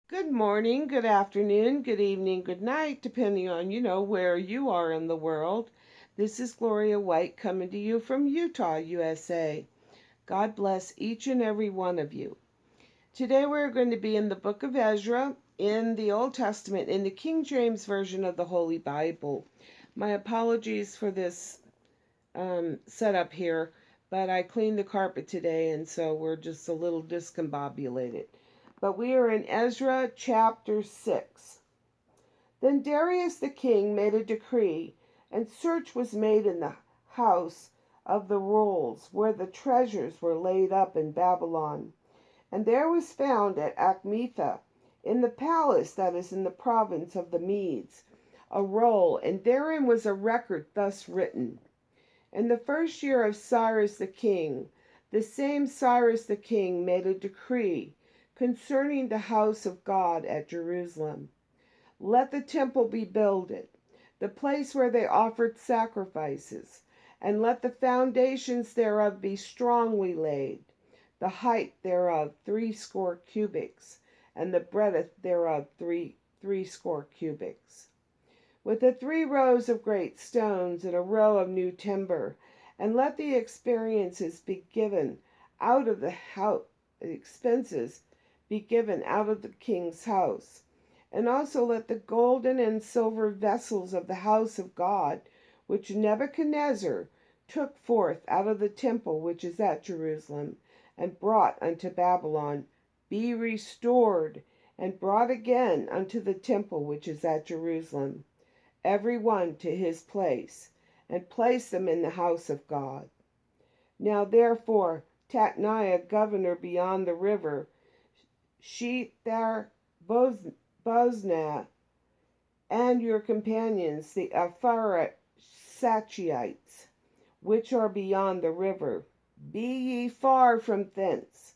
Good morning, good afternoon, good evening, good night, depending on, where you are in the world. This is Gloria White coming to you from Utah, USA. God bless each and every one of you. Today we're going to be in the book of Ezra in the Old Testament in the King James Version of the Holy Bible. My apologies for this setup here, but I cleaned the carpet today and so we're just a little discombobulated. But we are in Ezra chapter 6. Then Darius the king made a decree, and search was made in the house of the rolls, where the treasures were laid up in Babylon. And there was found at Achmetha, in the palace that is in the province of the Medes, a roll, and therein was a record thus written. In the first year of Cyrus the king, the same Cyrus the king made a decree concerning the house of God at Jerusalem. Let the temple be builded, the place where they offered sacrifices, and let the foundations thereof be strongly laid, the height thereof 60 cubits, and the breadth thereof threescore cubits, with the 3 rows of great stones and a row of new timber, and let the expenses be given out of the king's house, and also let the golden and silver vessels of the house of God, which Nebuchadnezzar took forth out of the temple which is at Jerusalem, and brought unto Babylon, be restored, and brought again unto the temple which is at Jerusalem, every one to his place, and place them in the house of God. Now therefore Tatniah, governor beyond the river, Shethar-boznah, and your companions, the Apharatsachites, which are beyond the river, be ye far from thence.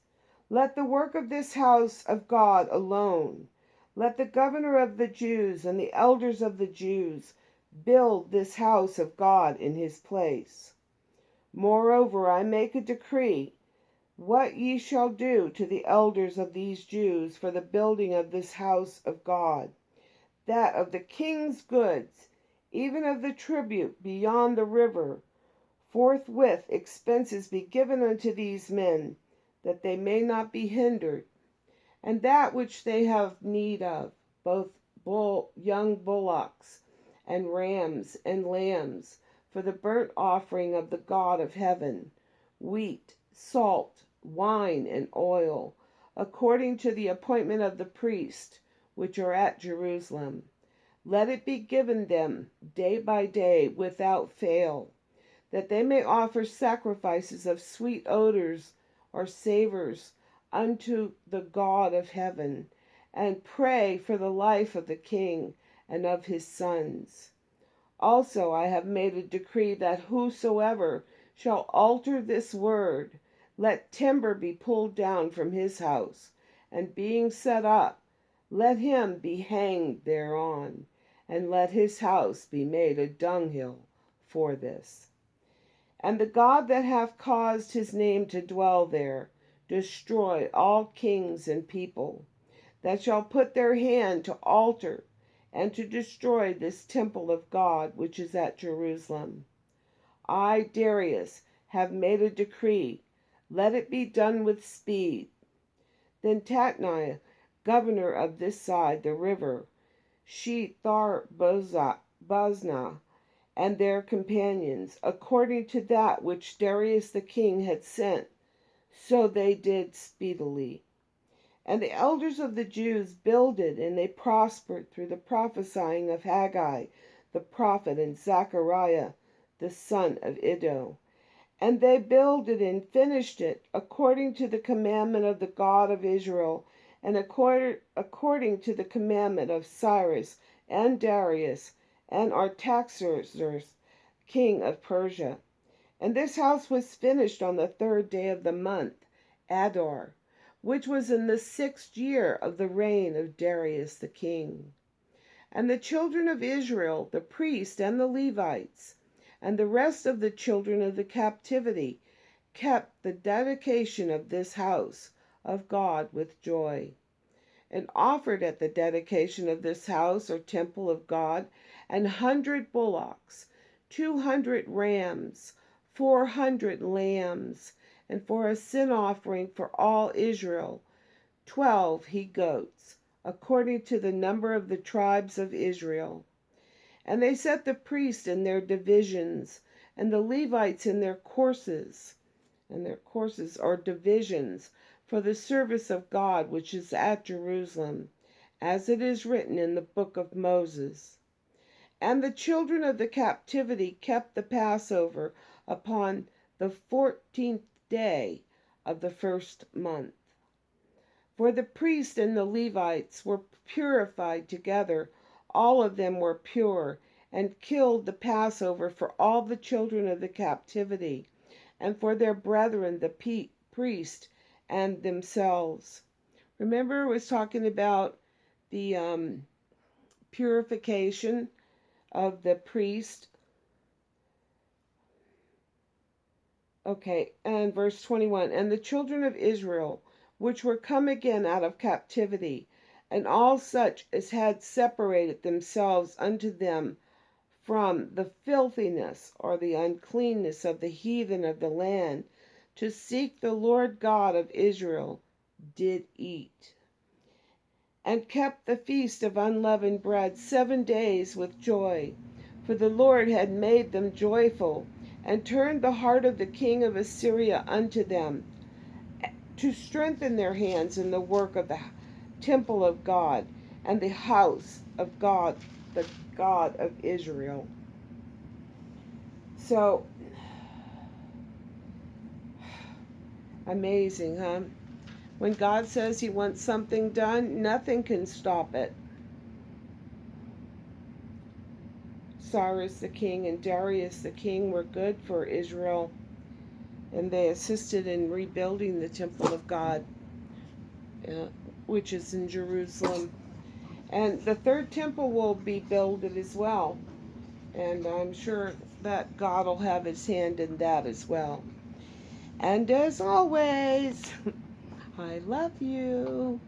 Let the work of this house of God alone. Let the governor of the Jews and the elders of the Jews build this house of God in his place. Moreover, I make a decree, what ye shall do to the elders of these Jews for the building of this house of God, that of the king's goods, even of the tribute beyond the river, forthwith expenses be given unto these men, that they may not be hindered, and that which they have need of, both young bullocks, and rams, and lambs, for the burnt offering of the God of heaven, wheat, salt, wine, and oil, according to the appointment of the priests, which are at Jerusalem. Let it be given them day by day without fail, that they may offer sacrifices of sweet odors or savors unto the God of heaven, and pray for the life of the king and of his sons. Also I have made a decree that whosoever shall alter this word, let timber be pulled down from his house, and being set up, let him be hanged thereon, and let his house be made a dunghill for this. And the God that hath caused his name to dwell there, destroy all kings and people, that shall put their hand to alter and to destroy this temple of God which is at Jerusalem. I, Darius, have made a decree, let it be done with speed. Then Tatniah, governor of this side the river, Shethar-boznah, and their companions, according to that which Darius the king had sent, so they did speedily. And the elders of the Jews builded, and they prospered through the prophesying of Haggai the prophet and Zechariah the son of Iddo. And they builded and finished it according to the commandment of the God of Israel, and according to the commandment of Cyrus and Darius and Artaxerxes, king of Persia. And this house was finished on the 3rd day of the month, Adar, which was in the 6th year of the reign of Darius the king. And the children of Israel, the priests and the Levites, and the rest of the children of the captivity, kept the dedication of this house of God with joy. and offered at the dedication of this house or temple of God 100 bullocks, 200 rams, 400 lambs, and for a sin offering for all Israel 12 he-goats, according to the number of the tribes of Israel. And they set the priests in their divisions, and the Levites in their courses, and their courses or divisions, for the service of God which is at Jerusalem, as it is written in the book of Moses. And the children of the captivity kept the Passover upon the 14th day of the first month. For the priests and the Levites were purified together, all of them were pure, and killed the Passover for all the children of the captivity, and for their brethren the priest and themselves. Remember, it was talking about the purification of the priest. Okay, and verse 21, and the children of Israel, which were come again out of captivity, and all such as had separated themselves unto them from the filthiness or the uncleanness of the heathen of the land, to seek the Lord God of Israel, did eat, and kept the feast of unleavened bread 7 days with joy, for the Lord had made them joyful, and turned the heart of the king of Assyria unto them, to strengthen their hands in the work of the temple of God, and the house of God, the God of Israel. So, amazing, huh? When God says he wants something done, nothing can stop it. Cyrus the king and Darius the king were good for Israel, and they assisted in rebuilding the temple of God, which is in Jerusalem. And the third temple will be built as well, and I'm sure that God will have his hand in that as well. And as always, I love you.